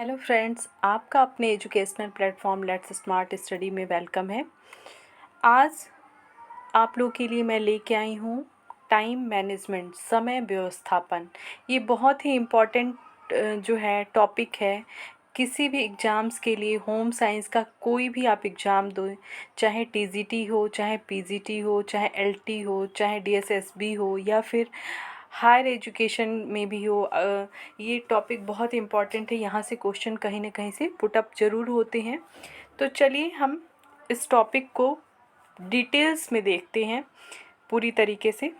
Hello friends, आपका अपने educational platform let's smart study में वेलकम है। आज आप लोग के लिए मैं लेके आई हूँ टाइम मैनेजमेंट, समय व्यवस्थापन। ये बहुत ही इम्पोर्टेंट जो है टॉपिक है। किसी भी एग्ज़ाम्स के लिए, होम साइंस का कोई भी आप एग्ज़ाम दो, चाहे टीजीटी हो, चाहे पीजीटी हो, चाहे एलटी हो, चाहे डीएसएसबी हो, या फिर हायर एजुकेशन में भी हो, ये टॉपिक बहुत इम्पॉर्टेंट है। यहाँ से क्वेश्चन कहीं ना कहीं से पुट अप ज़रूर होते हैं। तो चलिए हम इस टॉपिक को डिटेल्स में देखते हैं पूरी तरीके से।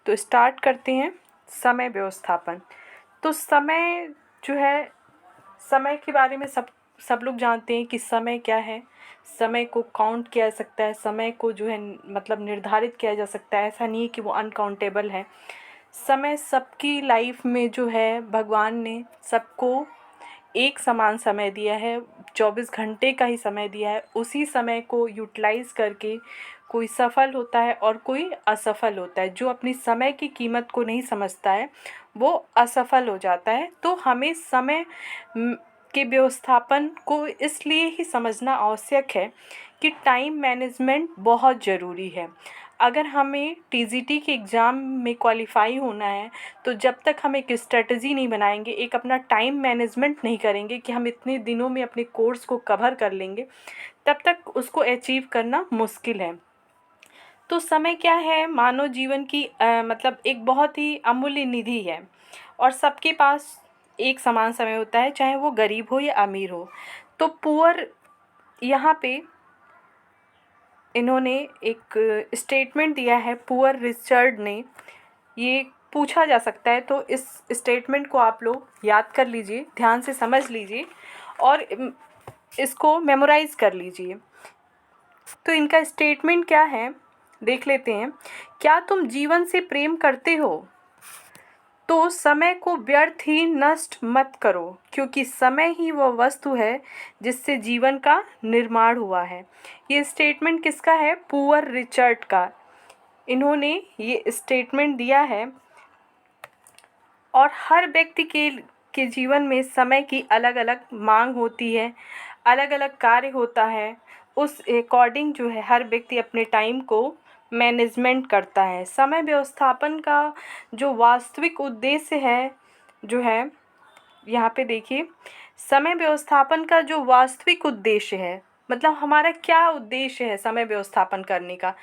तो स्टार्ट करते हैं। समय व्यवस्थापन। तो समय जो है, समय के बारे में सब लोग जानते हैं कि समय क्या है। समय को काउंट किया जा सकता है, समय को जो है मतलब निर्धारित किया जा सकता है। ऐसा नहीं है कि वो अनकाउंटेबल है। समय सबकी लाइफ में जो है, भगवान ने सबको एक समान समय दिया है, 24 घंटे का ही समय दिया है। उसी समय को यूटिलाइज़ करके कोई सफल होता है और कोई असफल होता है। जो अपनी समय की कीमत को नहीं समझता है वो असफल हो जाता है। तो हमें समय के व्यवस्थापन को इसलिए ही समझना आवश्यक है कि टाइम मैनेजमेंट बहुत ज़रूरी है। अगर हमें टीजीटी के एग्ज़ाम में क्वालिफ़ाई होना है, तो जब तक हम एक स्ट्रेटजी नहीं बनाएंगे, एक अपना टाइम मैनेजमेंट नहीं करेंगे कि हम इतने दिनों में अपने कोर्स को कवर कर लेंगे, तब तक उसको अचीव करना मुश्किल है। तो समय क्या है, मानव जीवन की मतलब एक बहुत ही अमूल्य निधि है और सबके पास एक समान समय होता है, चाहे वो गरीब हो या अमीर हो। तो पुअर, यहाँ पे इन्होंने एक स्टेटमेंट दिया है, पुअर रिचर्ड ने। ये पूछा जा सकता है, तो इस स्टेटमेंट को आप लोग याद कर लीजिए, ध्यान से समझ लीजिए और इसको मेमोराइज़ कर लीजिए। तो इनका स्टेटमेंट क्या है, देख लेते हैं। क्या तुम जीवन से प्रेम करते हो तो समय को व्यर्थ ही नष्ट मत करो, क्योंकि समय ही वह वस्तु है जिससे जीवन का निर्माण हुआ है। ये स्टेटमेंट किसका है? पुअर रिचर्ड का। इन्होंने ये स्टेटमेंट दिया है। और हर व्यक्ति के जीवन में समय की अलग अलग मांग होती है, अलग अलग कार्य होता है। उस अकॉर्डिंग जो है हर व्यक्ति अपने टाइम को मैनेजमेंट करता है। समय व्यवस्थापन का जो वास्तविक उद्देश्य है, जो है यहाँ पे देखिए, समय व्यवस्थापन का जो वास्तविक उद्देश्य है, मतलब हमारा क्या उद्देश्य है समय व्यवस्थापन करने का।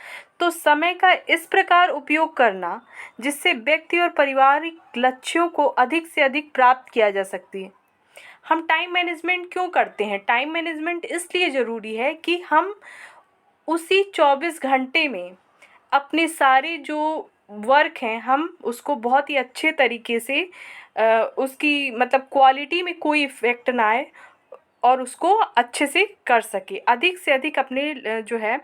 तो समय का इस प्रकार उपयोग करना जिससे व्यक्ति और पारिवारिक लक्ष्यों को अधिक से अधिक प्राप्त किया जा सकती है। हम टाइम मैनेजमेंट क्यों करते हैं? टाइम मैनेजमेंट इसलिए ज़रूरी है कि हम उसी 24 घंटे में अपने सारे जो वर्क हैं, हम उसको बहुत ही अच्छे तरीके से उसकी मतलब क्वालिटी में कोई इफ़ेक्ट ना आए और उसको अच्छे से कर सके। अधिक से अधिक अपने जो है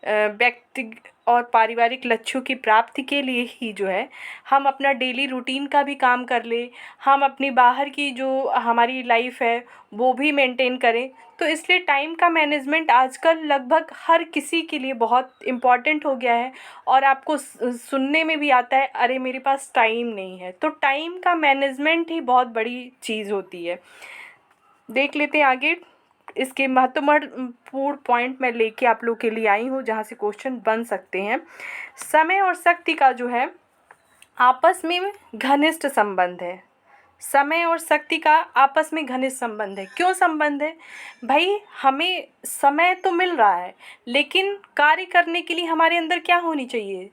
व्यक्ति और पारिवारिक लक्ष्यों की प्राप्ति के लिए ही जो है हम अपना डेली रूटीन का भी काम कर ले, हम अपनी बाहर की जो हमारी लाइफ है वो भी मेंटेन करें। तो इसलिए टाइम का मैनेजमेंट आजकल लगभग हर किसी के लिए बहुत इम्पॉर्टेंट हो गया है। और आपको सुनने में भी आता है, अरे मेरे पास टाइम नहीं है। तो टाइम का मैनेजमेंट ही बहुत बड़ी चीज़ होती है। देख लेते हैं आगे। इसके महत्वपूर्ण पॉइंट मैं लेके आप लोग के लिए आई हूँ जहाँ से क्वेश्चन बन सकते हैं। समय और शक्ति का जो है आपस में घनिष्ठ संबंध है। समय और शक्ति का आपस में घनिष्ठ संबंध है। क्यों संबंध है भाई? हमें समय तो मिल रहा है, लेकिन कार्य करने के लिए हमारे अंदर क्या होनी चाहिए?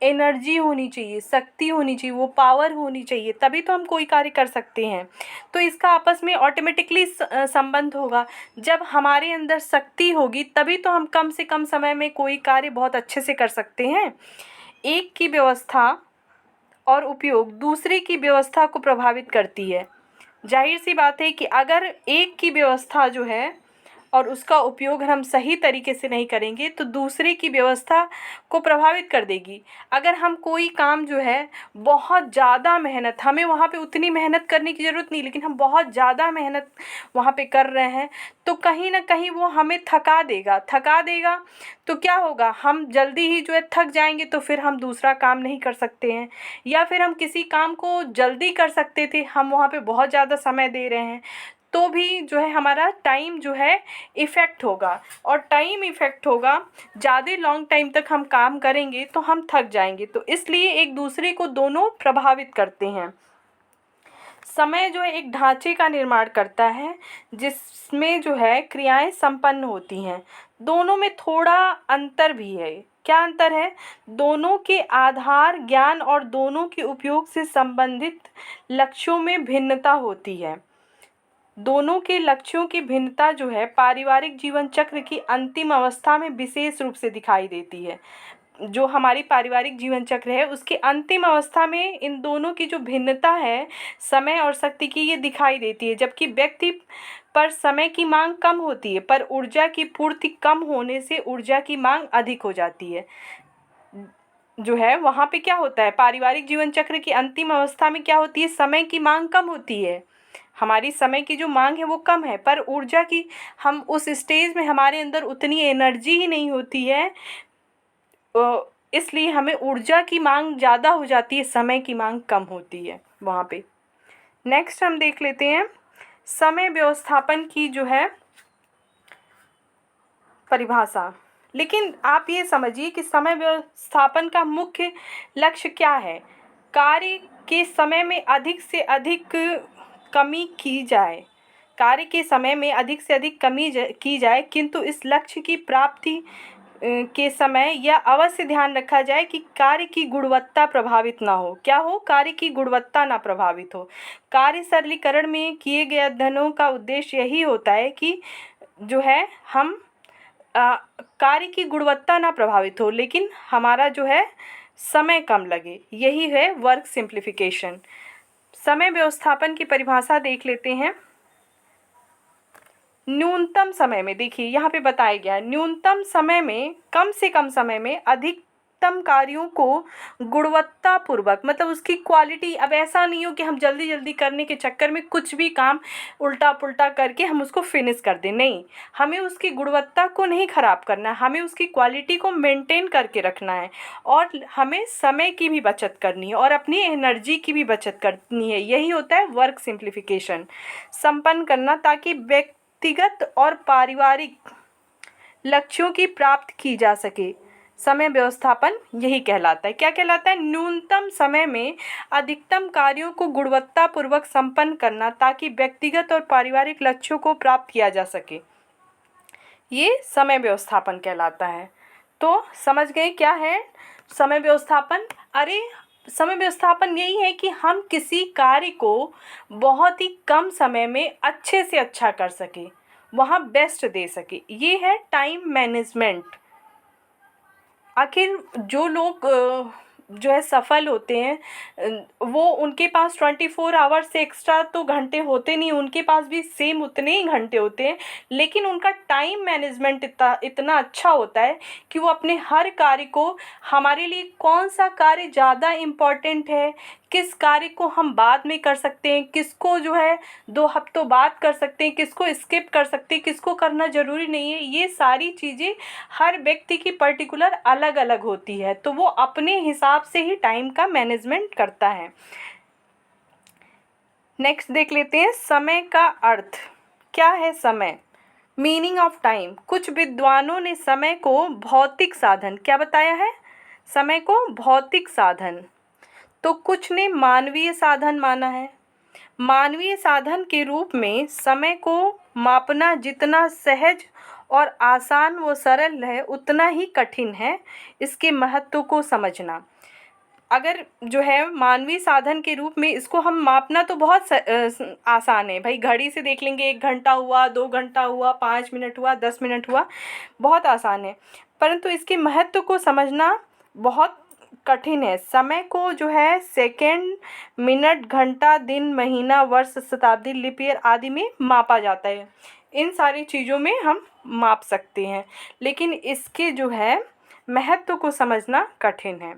एनर्जी होनी चाहिए, शक्ति होनी चाहिए, वो पावर होनी चाहिए, तभी तो हम कोई कार्य कर सकते हैं। तो इसका आपस में ऑटोमेटिकली संबंध होगा। जब हमारे अंदर शक्ति होगी तभी तो हम कम से कम समय में कोई कार्य बहुत अच्छे से कर सकते हैं। एक की व्यवस्था और उपयोग दूसरे की व्यवस्था को प्रभावित करती है। जाहिर सी बात है कि अगर एक की व्यवस्था जो है और उसका उपयोग हम सही तरीके से नहीं करेंगे तो दूसरे की व्यवस्था को प्रभावित कर देगी। अगर हम कोई काम जो है बहुत ज़्यादा मेहनत, हमें वहाँ पे उतनी मेहनत करने की ज़रूरत नहीं, लेकिन हम बहुत ज़्यादा मेहनत वहाँ पे कर रहे हैं, तो कहीं ना कहीं वो हमें थका देगा। तो क्या होगा, हम जल्दी ही जो है थक जाएंगे, तो फिर हम दूसरा काम नहीं कर सकते हैं। या फिर हम किसी काम को जल्दी कर सकते थे, हम वहाँ पे बहुत ज़्यादा समय दे रहे हैं, तो भी जो है हमारा टाइम जो है इफ़ेक्ट होगा, और टाइम इफ़ेक्ट होगा, ज़्यादा लॉन्ग टाइम तक हम काम करेंगे तो हम थक जाएंगे। तो इसलिए एक दूसरे को दोनों प्रभावित करते हैं। समय जो है एक ढांचे का निर्माण करता है जिसमें जो है क्रियाएं संपन्न होती हैं। दोनों में थोड़ा अंतर भी है। क्या अंतर है? दोनों के आधार ज्ञान और दोनों के उपयोग से संबंधित लक्ष्यों में भिन्नता होती है। दोनों के लक्ष्यों की भिन्नता जो है पारिवारिक जीवन चक्र की अंतिम अवस्था में विशेष रूप से दिखाई देती है। जो हमारी पारिवारिक जीवन चक्र है उसकी अंतिम अवस्था में इन दोनों की जो भिन्नता है समय और शक्ति की, ये दिखाई देती है। जबकि व्यक्ति पर समय की मांग कम होती है, पर ऊर्जा की पूर्ति कम होने से ऊर्जा की मांग अधिक हो जाती है। जो है वहाँ पे क्या होता है, पारिवारिक जीवन चक्र की अंतिम अवस्था में क्या होती है, समय की मांग कम होती है। हमारी समय की जो मांग है वो कम है, पर ऊर्जा की, हम उस स्टेज में हमारे अंदर उतनी एनर्जी ही नहीं होती है, इसलिए हमें ऊर्जा की मांग ज़्यादा हो जाती है, समय की मांग कम होती है वहाँ पे। नेक्स्ट हम देख लेते हैं समय व्यवस्थापन की जो है परिभाषा। लेकिन आप ये समझिए कि समय व्यवस्थापन का मुख्य लक्ष्य क्या है? कार्य के समय में अधिक से अधिक कमी की जाए, कार्य के समय में अधिक से अधिक कमी की जाए, किंतु इस लक्ष्य की प्राप्ति के समय यह अवश्य ध्यान रखा जाए कि कार्य की गुणवत्ता प्रभावित ना हो। क्या हो? कार्य की गुणवत्ता ना प्रभावित हो। कार्य सरलीकरण में किए गए अध्ययनों का उद्देश्य यही होता है कि जो है हम कार्य की गुणवत्ता ना प्रभावित हो, लेकिन हमारा जो है समय कम लगे। यही है वर्क सिंप्लीफिकेशन। समय व्यवस्थापन की परिभाषा देख लेते हैं। न्यूनतम समय में, देखिए यहाँ पे बताया गया है, न्यूनतम समय में, कम से कम समय में अधिकतम कार्यों को गुणवत्तापूर्वक, मतलब उसकी क्वालिटी। अब ऐसा नहीं हो कि हम जल्दी जल्दी करने के चक्कर में कुछ भी काम उल्टा पुल्टा करके हम उसको फिनिश कर दें। नहीं, हमें उसकी गुणवत्ता को नहीं ख़राब करना है, हमें उसकी क्वालिटी को मेंटेन करके रखना है, और हमें समय की भी बचत करनी है और अपनी एनर्जी की भी बचत करनी है। यही होता है वर्क सिंप्लीफिकेशन संपन्न करना, ताकि व्यक्तिगत और पारिवारिक लक्ष्यों की प्राप्ति की जा सके। समय व्यवस्थापन यही कहलाता है। क्या कहलाता है? न्यूनतम समय में अधिकतम कार्यों को गुणवत्तापूर्वक संपन्न करना, ताकि व्यक्तिगत और पारिवारिक लक्ष्यों को प्राप्त किया जा सके। ये समय व्यवस्थापन कहलाता है। तो समझ गए क्या है समय व्यवस्थापन? अरे, समय व्यवस्थापन यही है कि हम किसी कार्य को बहुत ही कम समय में अच्छे से अच्छा कर सके, वहाँ बेस्ट दे सके। ये है टाइम मैनेजमेंट। आखिर जो लोग जो है सफल होते हैं, वो उनके पास 24 आवर्स से एक्स्ट्रा तो घंटे होते नहीं, उनके पास भी सेम उतने ही घंटे होते हैं, लेकिन उनका टाइम मैनेजमेंट इतना अच्छा होता है कि वो अपने हर कार्य को, हमारे लिए कौन सा कार्य ज़्यादा इम्पॉर्टेंट है, किस कार्य को हम बाद में कर सकते हैं, किसको जो है 2 हफ्तों बाद कर सकते हैं, किसको स्किप कर सकते हैं, किसको करना ज़रूरी नहीं है, ये सारी चीज़ें हर व्यक्ति की पर्टिकुलर अलग अलग होती है। तो वो अपने हिसाब से ही टाइम का मैनेजमेंट करता है। नेक्स्ट देख लेते हैं समय का अर्थ। क्या है समय? Meaning of time. कुछ विद्वानों ने समय को भौतिक साधन, क्या बताया है? समय को भौतिक साधन, तो कुछ ने मानवीय साधन माना है। मानवीय साधन के रूप में समय को मापना जितना सहज और आसान व सरल है, उतना ही कठिन है इसके महत्व को समझना। अगर जो है मानवीय साधन के रूप में इसको हम मापना तो बहुत आसान है। भाई घड़ी से देख लेंगे, 1 घंटा हुआ, 2 घंटा हुआ, 5 मिनट हुआ, 10 मिनट हुआ, बहुत आसान है। परंतु इसके महत्व को समझना बहुत कठिन है। समय को जो है सेकंड, मिनट, घंटा, दिन, महीना, वर्ष, शताब्दी, लीप ईयर आदि में मापा जाता है। इन सारी चीज़ों में हम माप सकते हैं, लेकिन इसके जो है महत्व को समझना कठिन है।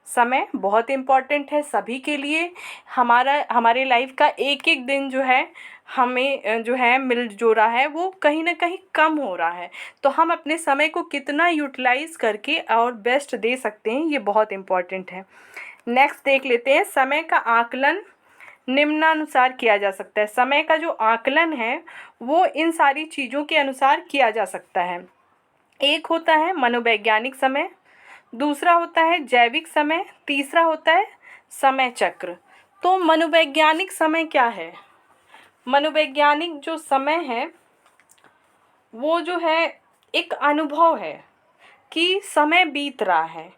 समय बहुत इम्पॉर्टेंट है सभी के लिए। हमारे लाइफ का एक एक दिन जो है हमें जो है मिल जो रहा है वो कहीं ना कहीं कम हो रहा है। तो हम अपने समय को कितना यूटिलाइज़ करके और बेस्ट दे सकते हैं, ये बहुत इम्पॉर्टेंट है। नेक्स्ट देख लेते हैं समय का आकलन। निम्नानुसार किया जा सकता है। समय का जो आकलन है वो इन सारी चीज़ों के अनुसार किया जा सकता है। एक होता है मनोवैज्ञानिक समय, दूसरा होता है जैविक समय, तीसरा होता है समय चक्र। तो मनोवैज्ञानिक समय क्या है? मनोवैज्ञानिक जो समय है वो जो है एक अनुभव है कि समय बीत रहा है।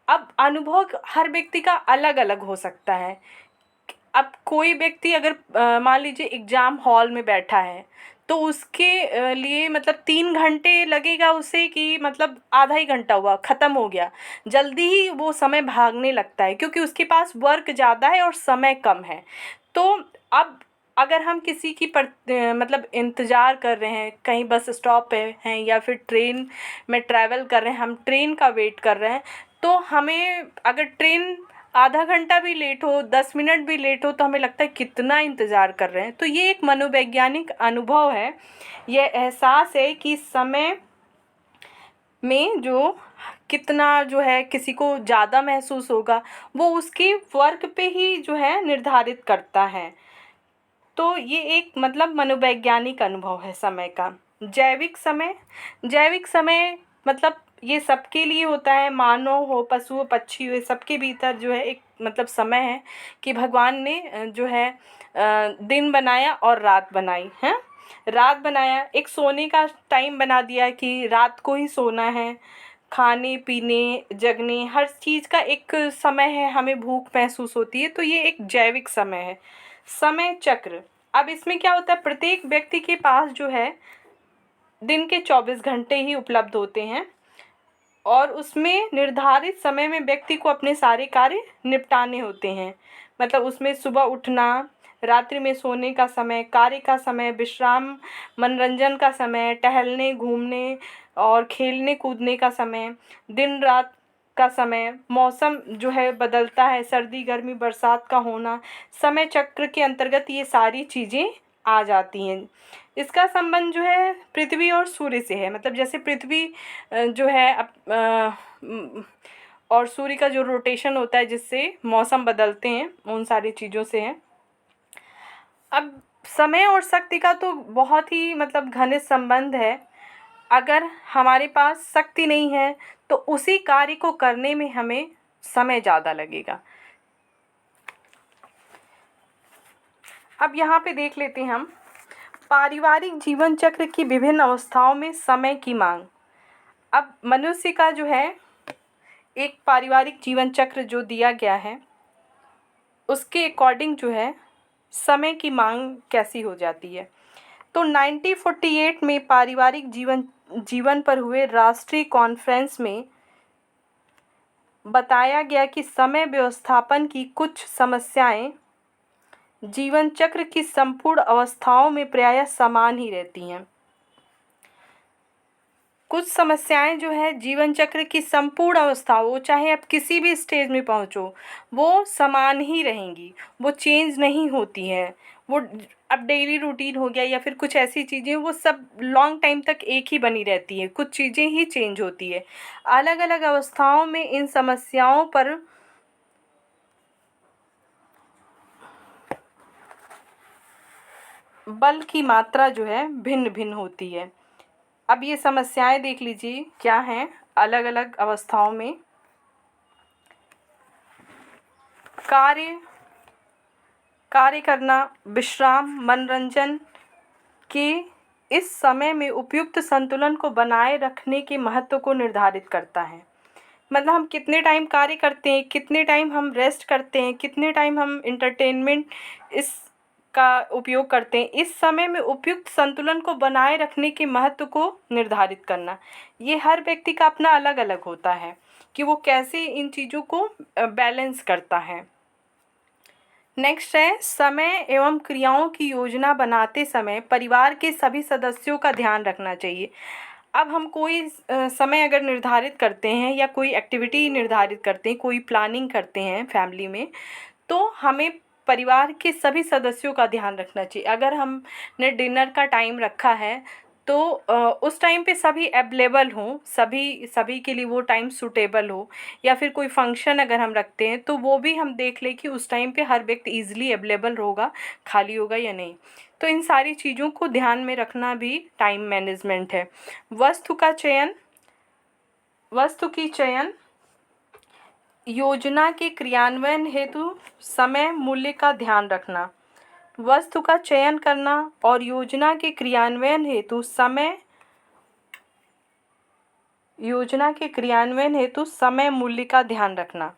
अब अनुभव हर व्यक्ति का अलग अलग हो सकता है। अब कोई व्यक्ति अगर मान लीजिए एग्ज़ाम हॉल में बैठा है तो उसके लिए मतलब 3 घंटे लगेगा उसे, कि मतलब आधा ही घंटा हुआ ख़त्म हो गया, जल्दी ही वो समय भागने लगता है क्योंकि उसके पास वर्क ज़्यादा है और समय कम है। तो अब अगर हम किसी की मतलब इंतज़ार कर रहे हैं, कहीं बस स्टॉप पे हैं या फिर ट्रेन में ट्रैवल कर रहे हैं, हम ट्रेन का वेट कर रहे हैं, तो हमें अगर ट्रेन आधा घंटा भी लेट हो, 10 मिनट भी लेट हो, तो हमें लगता है कितना इंतज़ार कर रहे हैं। तो ये एक मनोवैज्ञानिक अनुभव है, ये एहसास है कि समय में जो कितना जो है किसी को ज़्यादा महसूस होगा वो उसके वर्क पे ही जो है निर्धारित करता है। तो ये एक मतलब मनोवैज्ञानिक अनुभव है समय का। जैविक समय मतलब ये सबके लिए होता है, मानव हो, पशु हो, पक्षी हो, सबके भीतर जो है एक मतलब समय है कि भगवान ने जो है दिन बनाया और रात बनाई है। रात बनाया, एक सोने का टाइम बना दिया कि रात को ही सोना है, खाने पीने जगने हर चीज़ का एक समय है, हमें भूख महसूस होती है, तो ये एक जैविक समय है। समय चक्र, अब इसमें क्या होता है, प्रत्येक व्यक्ति के पास जो है दिन के 24 घंटे ही उपलब्ध होते हैं और उसमें निर्धारित समय में व्यक्ति को अपने सारे कार्य निपटाने होते हैं। मतलब उसमें सुबह उठना, रात्रि में सोने का समय, कार्य का समय, विश्राम, मनोरंजन का समय, टहलने घूमने और खेलने कूदने का समय, दिन रात का समय, मौसम जो है बदलता है, सर्दी गर्मी बरसात का होना, समय चक्र के अंतर्गत ये सारी चीज़ें आ जाती हैं। इसका संबंध जो है पृथ्वी और सूर्य से है। मतलब जैसे पृथ्वी जो है और सूर्य का जो रोटेशन होता है जिससे मौसम बदलते हैं, उन सारी चीज़ों से है। अब समय और शक्ति का तो बहुत ही मतलब घनिष्ठ संबंध है। अगर हमारे पास शक्ति नहीं है तो उसी कार्य को करने में हमें समय ज़्यादा लगेगा। अब यहाँ पे देख लेते हैं हम पारिवारिक जीवन चक्र की विभिन्न अवस्थाओं में समय की मांग। अब मनुष्य का जो है एक पारिवारिक जीवन चक्र जो दिया गया है उसके अकॉर्डिंग जो है समय की मांग कैसी हो जाती है। तो 1948 में पारिवारिक जीवन पर हुए राष्ट्रीय कॉन्फ्रेंस में बताया गया कि समय व्यवस्थापन की कुछ समस्याएं जीवन चक्र की संपूर्ण अवस्थाओं में प्रायः समान ही रहती हैं। कुछ समस्याएं जो है जीवन चक्र की संपूर्ण अवस्था, वो चाहे आप किसी भी स्टेज में पहुंचो वो समान ही रहेंगी, वो चेंज नहीं होती हैं। वो अब डेली रूटीन हो गया या फिर कुछ ऐसी चीज़ें, वो सब लॉन्ग टाइम तक एक ही बनी रहती है, कुछ चीज़ें ही चेंज होती है। अलग अलग अवस्थाओं में इन समस्याओं पर बल की मात्रा जो है भिन्न भिन्न होती है। अब ये समस्याएं देख लीजिए क्या हैं अलग अलग अवस्थाओं में। कार्य करना, विश्राम, मनोरंजन के इस समय में उपयुक्त संतुलन को बनाए रखने के महत्व को निर्धारित करता है। मतलब हम कितने टाइम कार्य करते हैं, कितने टाइम हम रेस्ट करते हैं, कितने टाइम हम इंटरटेनमेंट इस का उपयोग करते हैं, इस समय में उपयुक्त संतुलन को बनाए रखने के महत्व को निर्धारित करना। ये हर व्यक्ति का अपना अलग अलग होता है कि वो कैसे इन चीज़ों को बैलेंस करता है। नेक्स्ट है समय एवं क्रियाओं की योजना बनाते समय परिवार के सभी सदस्यों का ध्यान रखना चाहिए। अब हम कोई समय अगर निर्धारित करते हैं या कोई एक्टिविटी निर्धारित करते हैं, कोई प्लानिंग करते हैं फैमिली में, तो हमें परिवार के सभी सदस्यों का ध्यान रखना चाहिए। अगर हमने डिनर का टाइम रखा है तो उस टाइम पे सभी अवेलेबल हों, सभी सभी के लिए वो टाइम सूटेबल हो, या फिर कोई फंक्शन अगर हम रखते हैं तो वो भी हम देख लें कि उस टाइम पे हर व्यक्ति ईज़िली अवेलेबल होगा, खाली होगा या नहीं। तो इन सारी चीज़ों को ध्यान में रखना भी टाइम मैनेजमेंट है। वस्तु का चयन, वस्तु की चयन, योजना के क्रियान्वयन हेतु समय मूल्य का ध्यान रखना। वस्तु का चयन करना और योजना के क्रियान्वयन हेतु समय मूल्य का ध्यान रखना।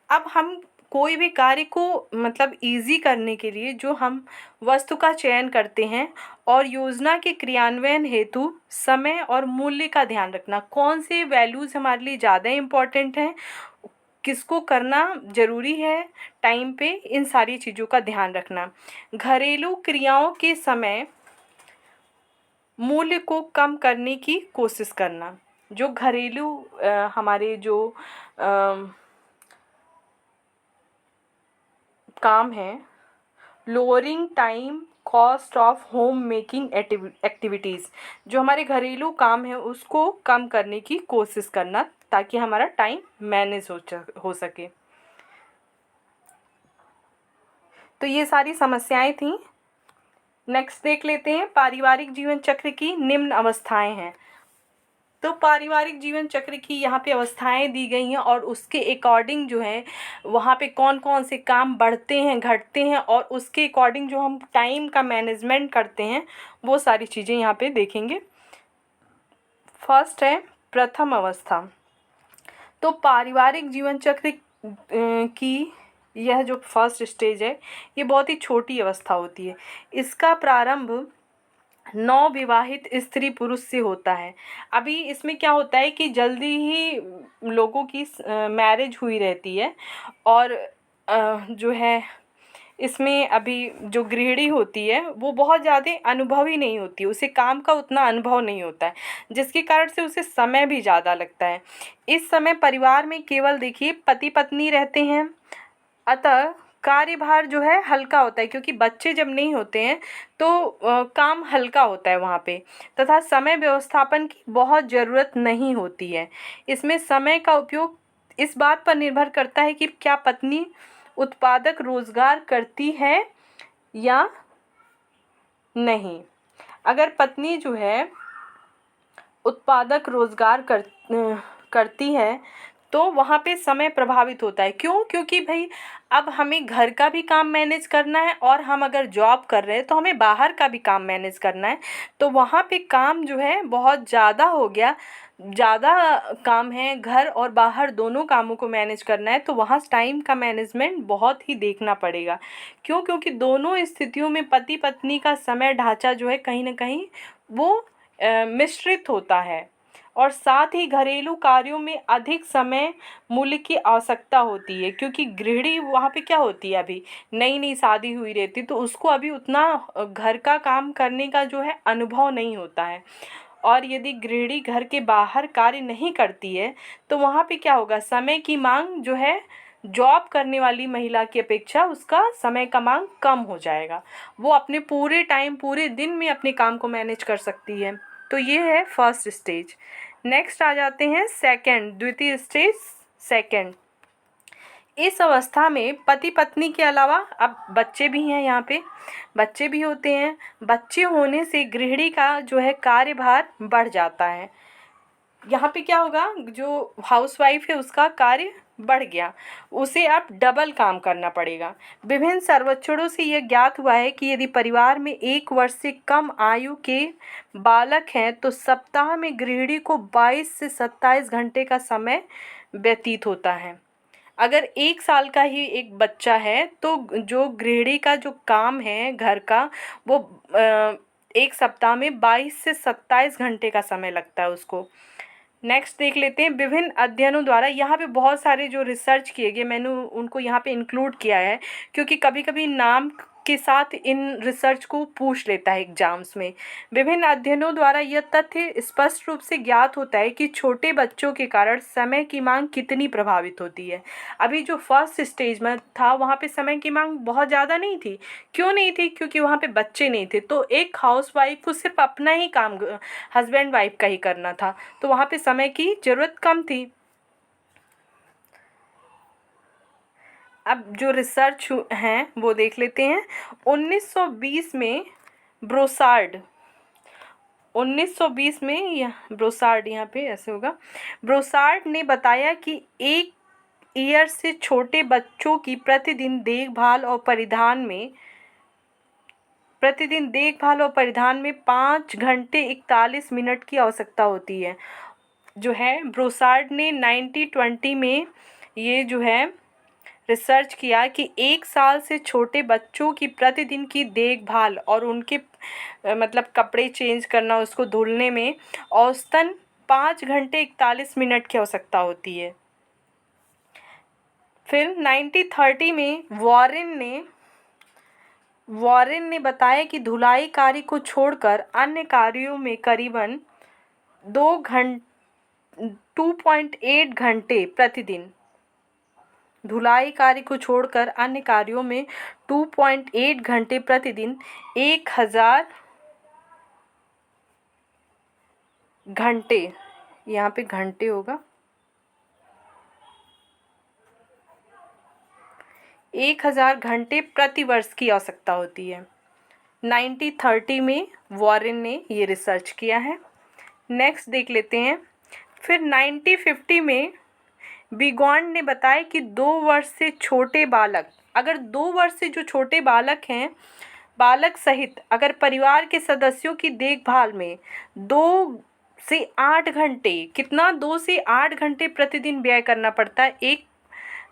अब हम कोई भी कार्य को मतलब ईज़ी करने के लिए जो हम वस्तु का चयन करते हैं और योजना के क्रियान्वयन हेतु समय और मूल्य का ध्यान रखना, कौन से वैल्यूज़ हमारे लिए ज़्यादा इम्पोर्टेंट हैं, किसको करना ज़रूरी है टाइम पे, इन सारी चीज़ों का ध्यान रखना। घरेलू क्रियाओं के समय मूल्य को कम करने की कोशिश करना। जो घरेलू हमारे जो काम है, lowering time cost of home making activities, जो हमारे घरेलू काम है उसको कम करने की कोशिश करना ताकि हमारा टाइम मैनेज हो सके। तो ये सारी समस्याएं थीं। नेक्स्ट देख लेते हैं, पारिवारिक जीवन चक्र की निम्न अवस्थाएं हैं। तो पारिवारिक जीवन चक्र की यहाँ पे अवस्थाएं दी गई हैं और उसके अकॉर्डिंग जो है वहाँ पे कौन कौन से काम बढ़ते हैं घटते हैं और उसके अकॉर्डिंग जो हम टाइम का मैनेजमेंट करते हैं वो सारी चीज़ें यहाँ पे देखेंगे। फर्स्ट है प्रथम अवस्था। तो पारिवारिक जीवन चक्र की यह जो फर्स्ट स्टेज है ये बहुत ही छोटी अवस्था होती है। इसका प्रारंभ नवविवाहित स्त्री पुरुष से होता है। अभी इसमें क्या होता है कि जल्दी ही लोगों की मैरिज हुई रहती है और जो है इसमें अभी जो गृहिणी होती है वो बहुत ज़्यादा अनुभवी नहीं होती, उसे काम का उतना अनुभव नहीं होता है, जिसके कारण से उसे समय भी ज़्यादा लगता है। इस समय परिवार में केवल देखिए पति पत्नी रहते हैं, अतः कार्यभार जो है हल्का होता है क्योंकि बच्चे जब नहीं होते हैं तो काम हल्का होता है वहाँ पे, तथा समय व्यवस्थापन की बहुत ज़रूरत नहीं होती है। इसमें समय का उपयोग इस बात पर निर्भर करता है कि क्या पत्नी उत्पादक रोजगार करती है या नहीं। अगर पत्नी जो है उत्पादक रोजगार करती है तो वहाँ पे समय प्रभावित होता है। क्यों? क्योंकि भाई अब हमें घर का भी काम मैनेज करना है और हम अगर जॉब कर रहे हैं तो हमें बाहर का भी काम मैनेज करना है, तो वहाँ पे काम जो है बहुत ज़्यादा हो गया, ज़्यादा काम है, घर और बाहर दोनों कामों को मैनेज करना है, तो वहाँ टाइम का मैनेजमेंट बहुत ही देखना पड़ेगा। क्यों? क्योंकि दोनों स्थितियों में पति पत्नी का समय ढांचा जो है कहीं ना कहीं वो मिश्रित होता है और साथ ही घरेलू कार्यों में अधिक समय मूल्य की आवश्यकता होती है, क्योंकि गृहिणी वहाँ पे क्या होती है, अभी नई नई शादी हुई रहती तो उसको अभी उतना घर का काम करने का जो है अनुभव नहीं होता है। और यदि गृहिणी घर के बाहर कार्य नहीं करती है तो वहाँ पे क्या होगा, समय की मांग जो है जॉब करने वाली महिला की अपेक्षा उसका समय का मांग कम हो जाएगा, वो अपने पूरे टाइम पूरे दिन में अपने काम को मैनेज कर सकती है। तो ये है फर्स्ट स्टेज। नेक्स्ट आ जाते हैं सेकंड, द्वितीय स्टेज सेकंड। इस अवस्था में पति पत्नी के अलावा अब बच्चे भी हैं, यहाँ पे बच्चे भी होते हैं। बच्चे होने से गृहिणी का जो है कार्यभार बढ़ जाता है। यहाँ पे क्या होगा, जो हाउसवाइफ है उसका कार्य बढ़ गया, उसे अब डबल काम करना पड़ेगा। विभिन्न सर्वेक्षणों से यह ज्ञात हुआ है कि यदि परिवार में 1 वर्ष से कम आयु के बालक हैं तो सप्ताह में गृहिणी को 22 से 27 घंटे का समय व्यतीत होता है। अगर 1 साल का ही एक बच्चा है तो जो गृहिणी का जो काम है घर का वो एक सप्ताह में 22 से 27 घंटे का समय लगता है उसको। नेक्स्ट देख लेते हैं, विभिन्न अध्ययनों द्वारा, यहाँ पे बहुत सारे जो रिसर्च किए गए मैंने उनको यहाँ पे इंक्लूड किया है क्योंकि कभी कभी नाम के साथ इन रिसर्च को पूछ लेता है एग्जाम्स में। विभिन्न अध्ययनों द्वारा यह तथ्य स्पष्ट रूप से ज्ञात होता है कि छोटे बच्चों के कारण समय की मांग कितनी प्रभावित होती है। अभी जो फर्स्ट स्टेज में था वहाँ पे समय की मांग बहुत ज़्यादा नहीं थी। क्यों नहीं थी? क्योंकि वहाँ पे बच्चे नहीं थे, तो एक हाउस वाइफ को सिर्फ अपना ही काम हस्बैंड वाइफ का ही करना था, तो वहाँ पे समय की ज़रूरत कम थी। अब जो रिसर्च हैं वो देख लेते हैं। 1920 में ब्रोसार्ड 1920 में यह ब्रोसार्ड, यहाँ पे ऐसे होगा, ब्रोसार्ड ने बताया कि एक ईयर से छोटे बच्चों की प्रतिदिन देखभाल और परिधान में 5 घंटे 41 मिनट की आवश्यकता होती है। जो है ब्रोसार्ड ने 1920 में ये जो है रिसर्च किया कि 1 साल से छोटे बच्चों की प्रतिदिन की देखभाल और उनके मतलब कपड़े चेंज करना, उसको धुलने में औसतन 5 घंटे 41 मिनट की आवश्यकता होती है। फिर 1930 में वॉरेन ने बताया कि धुलाई कार्य को छोड़कर अन्य कार्यों में करीबन 2.8 घंटे प्रतिदिन 1000 घंटे, यहाँ पे घंटे होगा, 1000 घंटे प्रति वर्ष की आवश्यकता होती है। 1930 में वॉरेन ने ये रिसर्च किया है। नेक्स्ट देख लेते हैं। फिर 1950 में बिगॉन्ड ने बताया कि 2 वर्ष से छोटे बालक, अगर 2 वर्ष से जो छोटे बालक हैं, बालक सहित अगर परिवार के सदस्यों की देखभाल में 2 से 8 घंटे, कितना 2 से 8 घंटे प्रतिदिन व्यय करना पड़ता है एक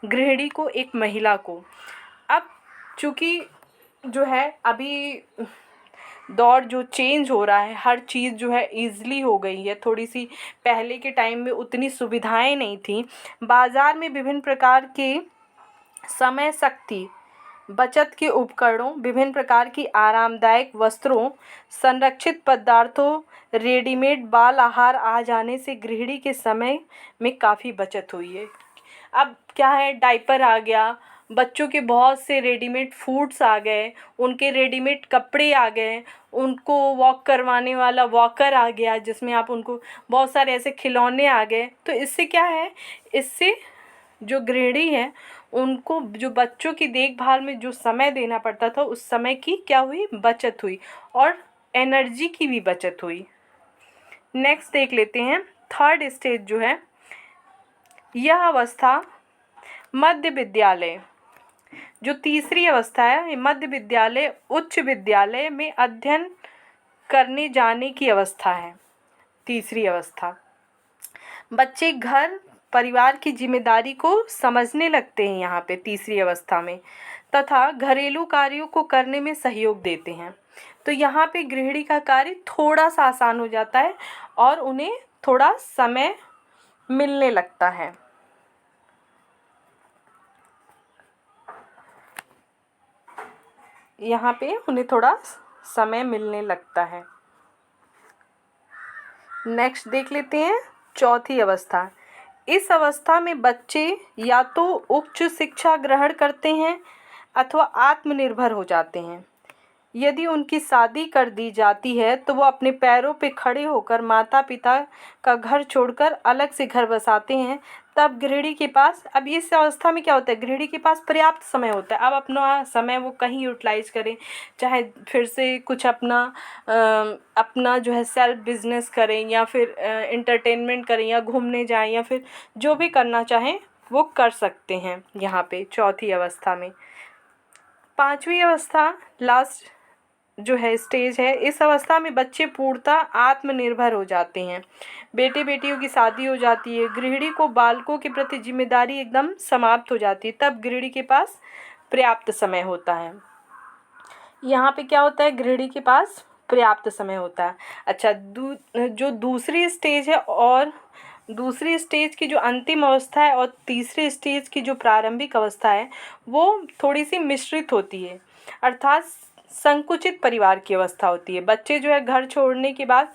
गृहिणी को, एक महिला को। अब चूँकि जो है अभी दौर जो चेंज हो रहा है, हर चीज़ जो है ईज़िली हो गई है, थोड़ी सी पहले के टाइम में उतनी सुविधाएं नहीं थी। बाज़ार में विभिन्न प्रकार के समय शक्ति बचत के उपकरणों, विभिन्न प्रकार की आरामदायक वस्त्रों, संरक्षित पदार्थों, रेडीमेड बाल आहार आ जाने से गृहिणी के समय में काफ़ी बचत हुई है। अब क्या है, डायपर आ गया, बच्चों के बहुत से रेडीमेड फूड्स आ गए, उनके रेडीमेड कपड़े आ गए, उनको वॉक करवाने वाला वॉकर आ गया जिसमें आप उनको, बहुत सारे ऐसे खिलौने आ गए। तो इससे क्या है, इससे जो गृहिणी है उनको जो बच्चों की देखभाल में जो समय देना पड़ता था उस समय की क्या हुई, बचत हुई, और एनर्जी की भी बचत हुई। नेक्स्ट देख लेते हैं। थर्ड स्टेज जो है, यह अवस्था मध्य विद्यालय, जो तीसरी अवस्था है, मध्य विद्यालय उच्च विद्यालय में अध्ययन करने जाने की अवस्था है। तीसरी अवस्था, बच्चे घर परिवार की जिम्मेदारी को समझने लगते हैं यहाँ पे तीसरी अवस्था में, तथा घरेलू कार्यों को करने में सहयोग देते हैं। तो यहाँ पे गृहिणी का कार्य थोड़ा सा आसान हो जाता है और उन्हें थोड़ा समय मिलने लगता है। यहाँ पे उन्हें थोड़ा समय मिलने लगता है। नेक्स्ट देख लेते हैं चौथी अवस्था। इस अवस्था में बच्चे या तो उच्च शिक्षा ग्रहण करते हैं अथवा आत्मनिर्भर हो जाते हैं। यदि उनकी शादी कर दी जाती है तो वो अपने पैरों पे खड़े होकर माता पिता का घर छोड़कर अलग से घर बसाते हैं। तब गृहिणी के पास, अब इस अवस्था में क्या होता है, गृहिणी के पास पर्याप्त समय होता है। अब अपना समय वो कहीं यूटिलाइज करें, चाहे फिर से कुछ अपना जो है सेल्फ बिजनेस करें, या फिर इंटरटेनमेंट करें, या घूमने जाएं, या फिर जो भी करना चाहें वो कर सकते हैं यहाँ पे चौथी अवस्था में। पांचवी अवस्था लास्ट जो है स्टेज है, इस अवस्था में बच्चे पूर्णतः आत्मनिर्भर हो जाते हैं। बेटे बेटियों की शादी हो जाती है, गृहिणी को बालकों के प्रति जिम्मेदारी एकदम समाप्त हो जाती है। तब गृहिणी के पास पर्याप्त समय होता है। यहाँ पे क्या होता है, गृहिणी के पास पर्याप्त समय होता है। अच्छा, जो दूसरी स्टेज है, और दूसरी स्टेज की जो अंतिम अवस्था है और तीसरी स्टेज की जो प्रारंभिक अवस्था है वो थोड़ी सी मिश्रित होती है। अर्थात संकुचित परिवार की अवस्था होती है। बच्चे जो है घर छोड़ने के बाद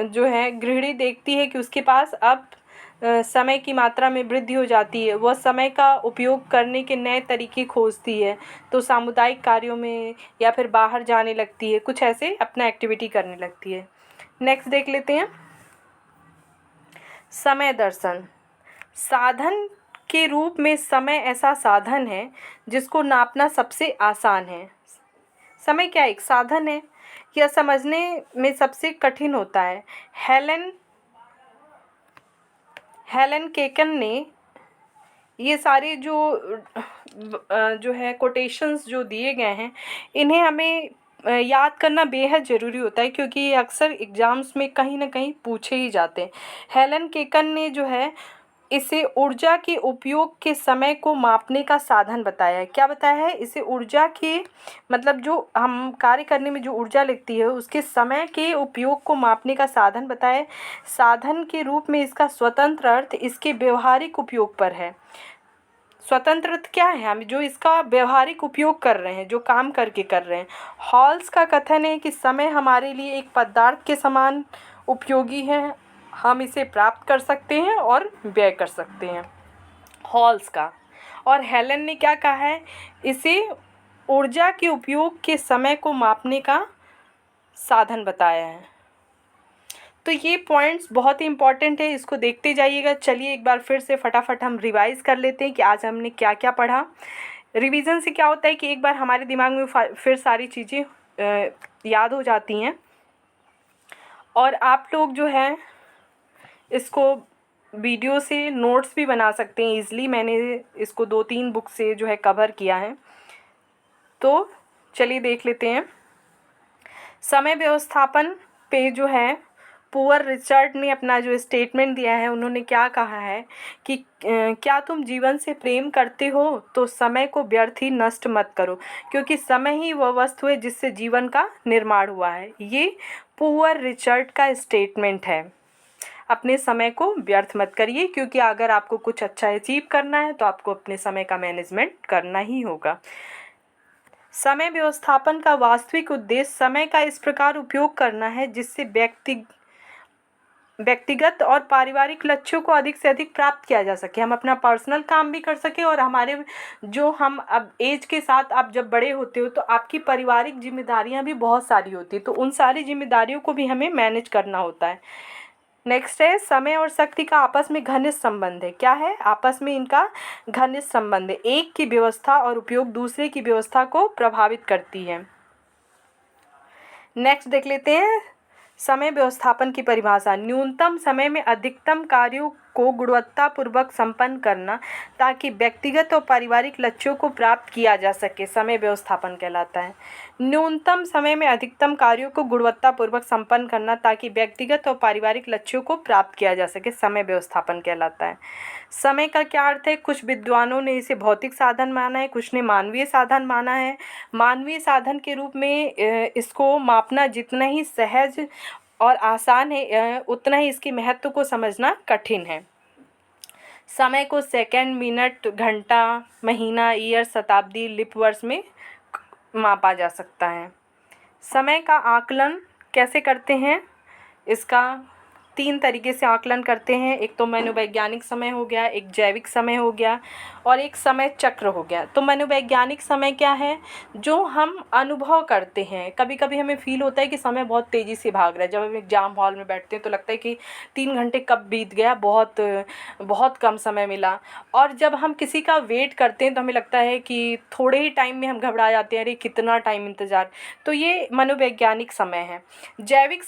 जो है गृहिणी देखती है कि उसके पास अब समय की मात्रा में वृद्धि हो जाती है। वह समय का उपयोग करने के नए तरीके खोजती है, तो सामुदायिक कार्यों में या फिर बाहर जाने लगती है, कुछ ऐसे अपना एक्टिविटी करने लगती है। नेक्स्ट देख लेते हैं, समय दर्शन। साधन के रूप में समय ऐसा साधन है जिसको नापना सबसे आसान है। समय क्या एक साधन है, यह समझने में सबसे कठिन होता है। हेलन केकन ने ये सारे जो है कोटेशंस जो दिए गए हैं, इन्हें हमें याद करना बेहद ज़रूरी होता है, क्योंकि ये अक्सर एग्ज़ाम्स में कहीं ना कहीं पूछे ही जाते हैं। हेलन केकन ने जो है इसे ऊर्जा के उपयोग के समय को मापने का साधन बताया है। क्या बताया है? इसे ऊर्जा के मतलब जो हम कार्य करने में जो ऊर्जा लगती है उसके समय के उपयोग को मापने का साधन बताया है। साधन के रूप में इसका स्वतंत्र अर्थ इसके व्यवहारिक उपयोग पर है। स्वतंत्र अर्थ क्या है? हम जो इसका व्यवहारिक उपयोग कर रहे हैं, जो काम करके कर रहे हैं। हॉल्स का कथन है कि समय हमारे लिए एक पदार्थ के समान उपयोगी है, हम इसे प्राप्त कर सकते हैं और व्यय कर सकते हैं। हॉल्स का। और हेलन ने क्या कहा है? इसे ऊर्जा के उपयोग के समय को मापने का साधन बताया है। तो ये पॉइंट्स बहुत ही इंपॉर्टेंट है, इसको देखते जाइएगा। चलिए एक बार फिर से फटाफट हम रिवाइज़ कर लेते हैं कि आज हमने क्या क्या पढ़ा। रिवीजन से क्या होता है कि एक बार हमारे दिमाग में फिर सारी चीज़ें याद हो जाती हैं, और आप लोग जो है इसको वीडियो से नोट्स भी बना सकते हैं ईज़िली। मैंने इसको 2-3 बुक से जो है कवर किया है। तो चलिए देख लेते हैं। समय व्यवस्थापन पे जो है पुअर रिचर्ड ने अपना जो स्टेटमेंट दिया है, उन्होंने क्या कहा है कि क्या तुम जीवन से प्रेम करते हो तो समय को व्यर्थ ही नष्ट मत करो, क्योंकि समय ही वह वस्तु है जिससे जीवन का निर्माण हुआ है। ये पुअर रिचर्ड का स्टेटमेंट है। अपने समय को व्यर्थ मत करिए, क्योंकि अगर आपको कुछ अच्छा अचीव करना है तो आपको अपने समय का मैनेजमेंट करना ही होगा। समय व्यवस्थापन का वास्तविक उद्देश्य समय का इस प्रकार उपयोग करना है जिससे व्यक्तिगत और पारिवारिक लक्ष्यों को अधिक से अधिक प्राप्त किया जा सके। हम अपना पर्सनल काम भी कर सकें, और हमारे जो हम अब एज के साथ आप जब बड़े होते हो तो आपकी पारिवारिक जिम्मेदारियां भी बहुत सारी होती है, तो उन सारी जिम्मेदारियों को भी हमें मैनेज करना होता है। नेक्स्ट है, समय और शक्ति का आपस में घनिष्ठ संबंध है। क्या है? आपस में इनका घनिष्ठ संबंध है। एक की व्यवस्था और उपयोग दूसरे की व्यवस्था को प्रभावित करती है। नेक्स्ट देख लेते हैं, समय व्यवस्थापन की परिभाषा। न्यूनतम समय में अधिकतम कार्यों को गुणवत्तापूर्वक संपन्न करना ताकि व्यक्तिगत और पारिवारिक लक्ष्यों को प्राप्त किया जा सके, समय व्यवस्थापन कहलाता है। न्यूनतम समय में अधिकतम कार्यों को गुणवत्तापूर्वक संपन्न करना ताकि व्यक्तिगत और पारिवारिक लक्ष्यों को प्राप्त किया जा सके, समय व्यवस्थापन कहलाता है। समय का क्या अर्थ है? कुछ विद्वानों ने इसे भौतिक साधन माना है, कुछ ने मानवीय साधन माना है। मानवीय साधन के रूप में इसको मापना जितना ही सहज और आसान है, उतना ही इसके महत्व को समझना कठिन है। समय को सेकंड, मिनट, घंटा, महीना, ईयर, शताब्दी, लीप वर्ष में मापा जा सकता है। समय का आकलन कैसे करते हैं? इसका 3 तरीके से आकलन करते हैं। एक तो मनोवैज्ञानिक समय हो गया, एक जैविक समय हो गया, और एक समय चक्र हो गया। तो मनोवैज्ञानिक समय क्या है? जो हम अनुभव करते हैं। कभी कभी हमें फील होता है कि समय बहुत तेज़ी से भाग रहा है। जब हम एग्ज़ाम हॉल में बैठते हैं तो लगता है कि 3 घंटे कब बीत गया, बहुत बहुत कम समय मिला। और जब हम किसी का वेट करते हैं तो हमें लगता है कि थोड़े ही टाइम में हम घबरा जाते हैं, अरे कितना टाइम इंतज़ार। तो ये मनोवैज्ञानिक समय है। जैविक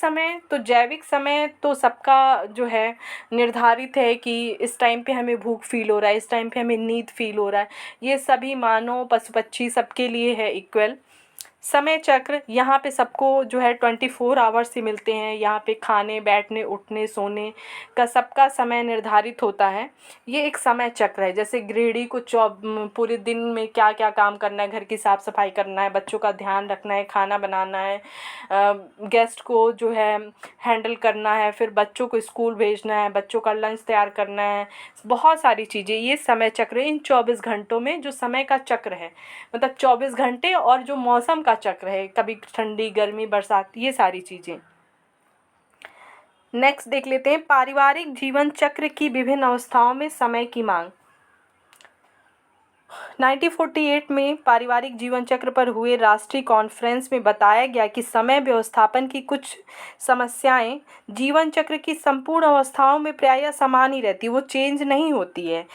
समय तो सबका जो है निर्धारित है कि इस टाइम पे हमें भूख फील हो रहा है, इस टाइम पे हमें नींद फील हो रहा है। ये सभी मानव, पशु पक्षी सबके लिए है इक्वल। समय चक्र, यहाँ पे सबको जो है 24 आवर्स ही मिलते हैं। यहाँ पे खाने, बैठने, उठने, सोने का सबका समय निर्धारित होता है। ये एक समय चक्र है। जैसे गृहिणी को पूरे दिन में क्या क्या काम करना है, घर की साफ़ सफाई करना है, बच्चों का ध्यान रखना है, खाना बनाना है, गेस्ट को जो है हैंडल करना है, फिर बच्चों को स्कूल भेजना है, बच्चों का लंच तैयार करना है, बहुत सारी चीज़ें। ये समय चक्र इन 24 घंटों में जो समय का चक्र है, मतलब 24 घंटे, और जो मौसम का चक्र है, कभी ठंडी, गर्मी, बरसात, ये सारी चीज़ें। नेक्स्ट देख लेते हैं पारिवारिक जीवन चक्र की विभिन्न अवस्थाओं में समय की मांग। 1948 में पारिवारिक जीवन चक्र पर हुए राष्ट्रीय कॉन्फ्रेंस में बताया गया कि समय व्यवस्थापन की कुछ समस्याएं जीवन चक्र की संपूर्ण अवस्थाओं में प्रायः समान ही रहती है, वो चेंज नहीं होती है।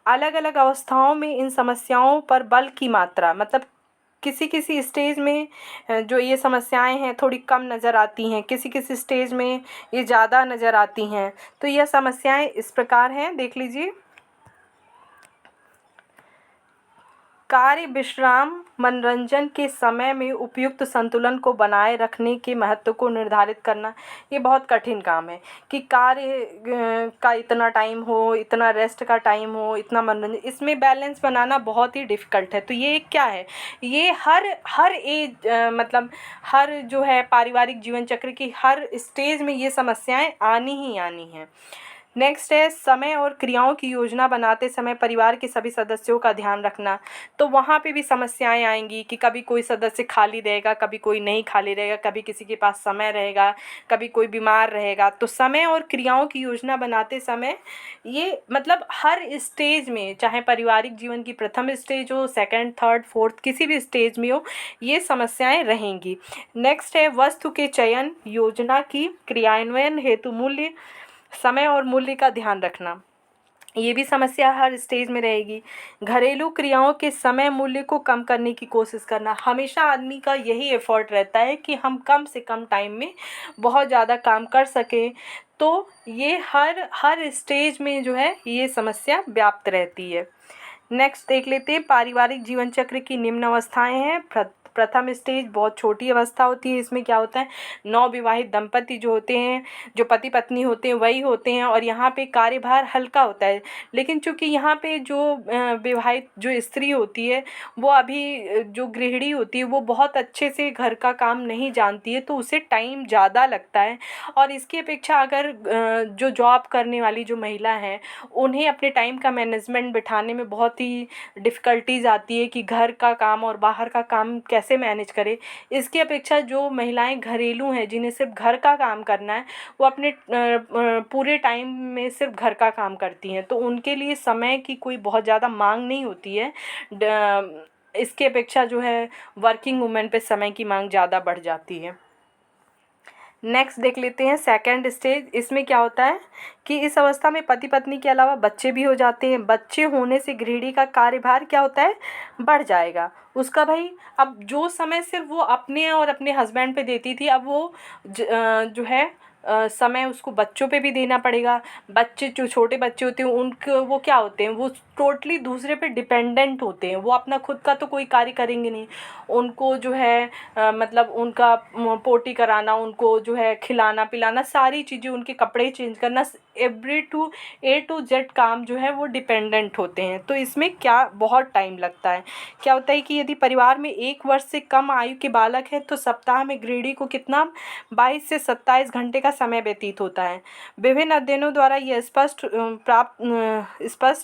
अलग अलग अवस्थाओं में इन समस्याओं पर बल की मात्रा, मतलब किसी किसी स्टेज में जो ये समस्याएं हैं थोड़ी कम नज़र आती हैं, किसी किसी स्टेज में ये ज़्यादा नज़र आती हैं। तो यह समस्याएं इस प्रकार हैं, देख लीजिए। कार्य, विश्राम, मनोरंजन के समय में उपयुक्त संतुलन को बनाए रखने के महत्व को निर्धारित करना। ये बहुत कठिन काम है कि कार्य का इतना टाइम हो, इतना रेस्ट का टाइम हो, इतना मनोरंजन, इसमें बैलेंस बनाना बहुत ही डिफ़िकल्ट है। तो ये क्या है, ये हर एज मतलब हर जो है पारिवारिक जीवन चक्र की हर स्टेज में ये समस्याएं आनी ही आनी हैं। नेक्स्ट है समय और क्रियाओं की योजना बनाते समय परिवार के सभी सदस्यों का ध्यान रखना। तो वहाँ पे भी समस्याएं आएंगी कि कभी कोई सदस्य खाली रहेगा, कभी कोई नहीं खाली रहेगा, कभी किसी के पास समय रहेगा, कभी कोई बीमार रहेगा। तो समय और क्रियाओं की योजना बनाते समय ये मतलब हर स्टेज में, चाहे पारिवारिक जीवन की प्रथम स्टेज हो, सेकंड, थर्ड, फोर्थ, किसी भी स्टेज में हो, ये समस्याएं रहेंगी। नेक्स्ट है वस्तु के चयन, योजना की क्रियान्वयन हेतु मूल्य, समय और मूल्य का ध्यान रखना। ये भी समस्या हर स्टेज में रहेगी। घरेलू क्रियाओं के समय मूल्य को कम करने की कोशिश करना। हमेशा आदमी का यही एफर्ट रहता है कि हम कम से कम टाइम में बहुत ज़्यादा काम कर सकें। तो ये हर स्टेज में जो है ये समस्या व्याप्त रहती है। नेक्स्ट देख लेते हैं पारिवारिक जीवन चक्र की निम्न अवस्थाएं हैं। प्रथम स्टेज बहुत छोटी अवस्था होती है। इसमें क्या होता है, नवविवाहित दंपति जो होते हैं, जो पति पत्नी होते हैं, वही होते हैं, और यहाँ पे कार्यभार हल्का होता है। लेकिन चूंकि यहाँ पे जो विवाहित जो स्त्री होती है, वो अभी जो गृहिणी होती है, वो बहुत अच्छे से घर का काम नहीं जानती है, तो उसे टाइम ज़्यादा लगता है। और इसकी अपेक्षा अगर जो जॉब करने वाली जो महिला हैं, उन्हें अपने टाइम का मैनेजमेंट बिठाने में बहुत ही डिफ़िकल्टीज आती है कि घर का काम और बाहर का काम कैसे मैनेज करें। इसकी अपेक्षा जो महिलाएं घरेलू हैं, जिन्हें सिर्फ घर का काम करना है, वो अपने पूरे टाइम में सिर्फ घर का काम करती हैं, तो उनके लिए समय की कोई बहुत ज़्यादा मांग नहीं होती है। इसकी अपेक्षा जो है वर्किंग वुमेन पे समय की मांग ज़्यादा बढ़ जाती है। नेक्स्ट देख लेते हैं सेकंड स्टेज। इसमें क्या होता है कि इस अवस्था में पति पत्नी के अलावा बच्चे भी हो जाते हैं। बच्चे होने से गृहिणी का कार्यभार क्या होता है, बढ़ जाएगा उसका। भाई अब जो समय सिर्फ वो अपने और अपने हस्बैंड पे देती थी, अब वो जो है समय उसको बच्चों पे भी देना पड़ेगा। बच्चे जो छोटे बच्चे होते हैं उनको वो क्या होते हैं, वो टोटली दूसरे पे डिपेंडेंट होते हैं। वो अपना खुद का तो कोई कार्य करेंगे नहीं। उनको जो है मतलब उनका पोटी कराना, उनको जो है खिलाना पिलाना, सारी चीज़ें, उनके कपड़े चेंज करना, ए टू जेड काम जो है वो डिपेंडेंट होते हैं। तो इसमें क्या बहुत टाइम लगता है। क्या होता है कि यदि परिवार में 1 वर्ष से कम आयु के बालक है तो सप्ताह में गृहिणी को कितना 22 से 27 घंटे का समय व्यतीत होता है। विभिन्न अध्ययनों द्वारा यह स्पष्ट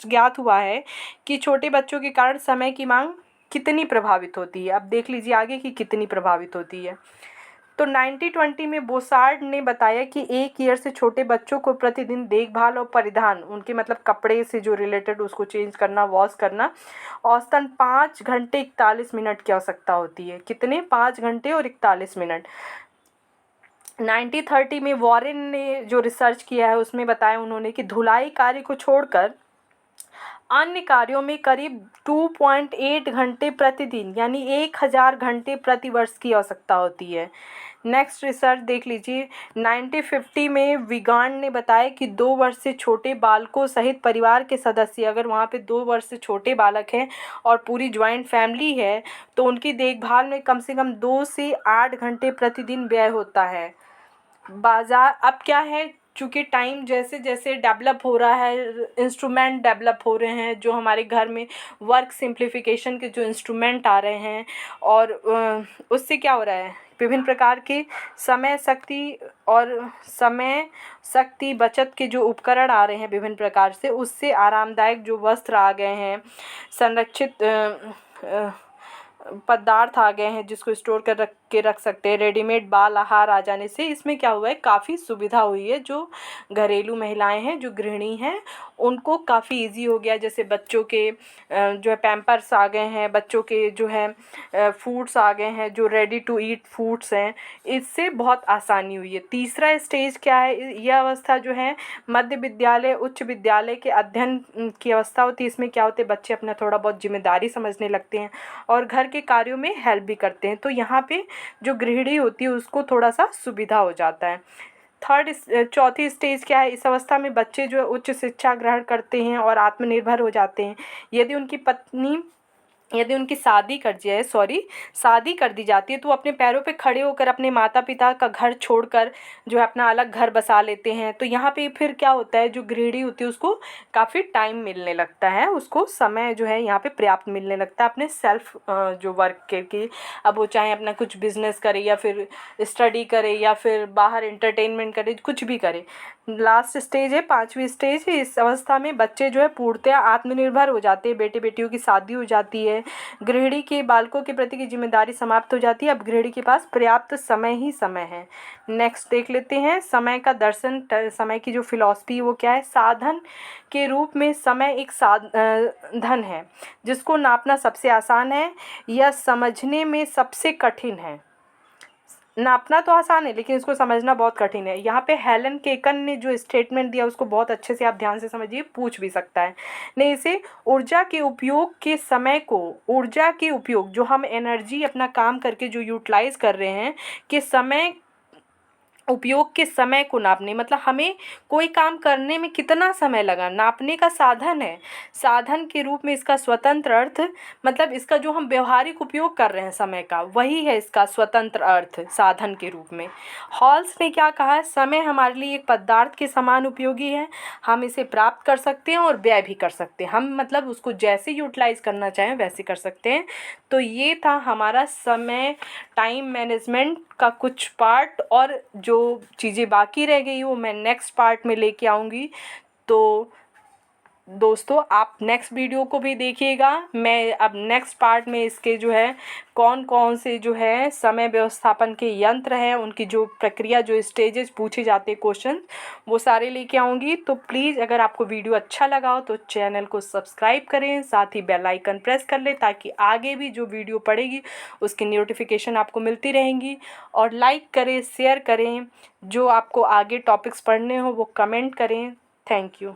ज्ञात हुआ है कि छोटे बच्चों के कारण समय की मांग कितनी प्रभावित होती है। अब देख लीजिए आगे कि कितनी प्रभावित होती है। तो 1920 में बोसार्ड ने बताया कि 1 ईयर से छोटे बच्चों को प्रतिदिन देखभाल और परिधान, उनके मतलब कपड़े से जो रिलेटेड उसको चेंज करना, वॉश करना, औसतन 5 घंटे 41 मिनट की आवश्यकता होती है। कितने, 5 घंटे और 41 मिनट। 1930 में वॉरेन ने जो रिसर्च किया है उसमें बताया उन्होंने कि धुलाई कार्य को छोड़कर अन्य कार्यों में करीब 2.8 घंटे प्रतिदिन, यानी 1000 घंटे प्रति वर्ष की आवश्यकता होती है। नेक्स्ट रिसर्च देख लीजिए। 1950 में विगांड ने बताया कि 2 वर्ष से छोटे बालकों सहित परिवार के सदस्य, अगर वहाँ पे 2 वर्ष से छोटे बालक हैं और पूरी ज्वाइंट फैमिली है, तो उनकी देखभाल में कम से कम 2 से 8 घंटे प्रतिदिन व्यय होता है। बाज़ार अब क्या है, चूँकि टाइम जैसे जैसे डेवलप हो रहा है, इंस्ट्रूमेंट डेवलप हो रहे हैं, जो हमारे घर में वर्क सिंप्लीफिकेशन के जो इंस्ट्रूमेंट आ रहे हैं, और उससे क्या हो रहा है, विभिन्न प्रकार के समय शक्ति बचत के जो उपकरण आ रहे हैं विभिन्न प्रकार से, उससे आरामदायक जो वस्त्र आ गए हैं, संरक्षित पदार्थ आ गए हैं जिसको स्टोर कर रख सकते हैं, रेडीमेड बाल आहार आ जाने से इसमें क्या हुआ है, काफ़ी सुविधा हुई है। जो घरेलू महिलाएं हैं, जो गृहिणी हैं, उनको काफ़ी इजी हो गया। जैसे बच्चों के जो है पैम्पर्स आ गए हैं, बच्चों के जो है फूड्स आ गए हैं, जो रेडी टू ईट फूड्स हैं, इससे बहुत आसानी हुई है। तीसरा स्टेज क्या है, यह अवस्था जो है मध्य विद्यालय उच्च विद्यालय के अध्ययन की अवस्था होती है। इसमें क्या होते हैं, बच्चे अपना थोड़ा बहुत जिम्मेदारी समझने लगते हैं और घर के कार्यों में हेल्प भी करते हैं, तो यहाँ पे जो गृहिणी होती है उसको थोड़ा सा सुविधा हो जाता है। चौथी स्टेज क्या है, इस अवस्था में बच्चे जो है उच्च शिक्षा ग्रहण करते हैं और आत्मनिर्भर हो जाते हैं। यदि उनकी शादी कर दी जाती है तो वो अपने पैरों पे खड़े होकर अपने माता पिता का घर छोड़कर जो है अपना अलग घर बसा लेते हैं। तो यहाँ पे फिर क्या होता है, जो गृहिणी होती है उसको काफ़ी टाइम मिलने लगता है, उसको समय जो है यहाँ पे पर्याप्त मिलने लगता है अपने सेल्फ जो वर्क के अब वो चाहे अपना कुछ बिजनेस करे या फिर स्टडी करे या फिर बाहर एंटरटेनमेंट करे, कुछ भी करे। लास्ट स्टेज है, 5वीं स्टेज है, इस अवस्था में बच्चे जो है पूर्णतः आत्मनिर्भर हो जाते हैं, बेटे बेटियों की शादी हो जाती है, गृहिणी के बालकों के प्रति की जिम्मेदारी समाप्त हो जाती है, अब गृहिणी के पास पर्याप्त समय ही समय है। नेक्स्ट देख लेते हैं, समय का दर्शन, समय की जो फिलॉसफी है वो क्या है, साधन के रूप में समय एक साधन है जिसको नापना सबसे आसान है, यह समझने में सबसे कठिन है। नापना तो आसान है लेकिन इसको समझना बहुत कठिन है। यहाँ पे हेलन केकन ने जो स्टेटमेंट दिया उसको बहुत अच्छे से आप ध्यान से समझिए, पूछ भी सकता है। नहीं, इसे ऊर्जा के उपयोग जो हम एनर्जी अपना काम करके जो यूटिलाइज कर रहे हैं कि उपयोग के समय को नापने, मतलब हमें कोई काम करने में कितना समय लगा, नापने का साधन है। साधन के रूप में इसका स्वतंत्र अर्थ, मतलब इसका जो हम व्यवहारिक उपयोग कर रहे हैं समय का, वही है इसका स्वतंत्र अर्थ साधन के रूप में। हॉल्स ने क्या कहा है, समय हमारे लिए एक पदार्थ के समान उपयोगी है, हम इसे प्राप्त कर सकते हैं और व्यय भी कर सकते हैं, हम मतलब उसको जैसे यूटिलाइज करना चाहें वैसे कर सकते हैं। तो ये था हमारा समय टाइम मैनेजमेंट का कुछ पार्ट, और जो चीज़ें बाकी रह गई वो मैं नेक्स्ट पार्ट में लेके आऊँगी। तो दोस्तों आप नेक्स्ट वीडियो को भी देखिएगा। मैं अब नेक्स्ट पार्ट में इसके जो है कौन कौन से जो है समय व्यवस्थापन के यंत्र हैं, उनकी जो प्रक्रिया, जो स्टेजेस पूछे जाते हैं क्वेश्चन, वो सारे लेके आऊँगी। तो प्लीज़ अगर आपको वीडियो अच्छा लगा हो तो चैनल को सब्सक्राइब करें, साथ ही बेल आइकन प्रेस कर लें ताकि आगे भी जो वीडियो पड़ेगी उसकी नोटिफिकेशन आपको मिलती रहेंगी। और लाइक करें, शेयर करें, जो आपको आगे टॉपिक्स पढ़ने हो वो कमेंट करें। Thank you.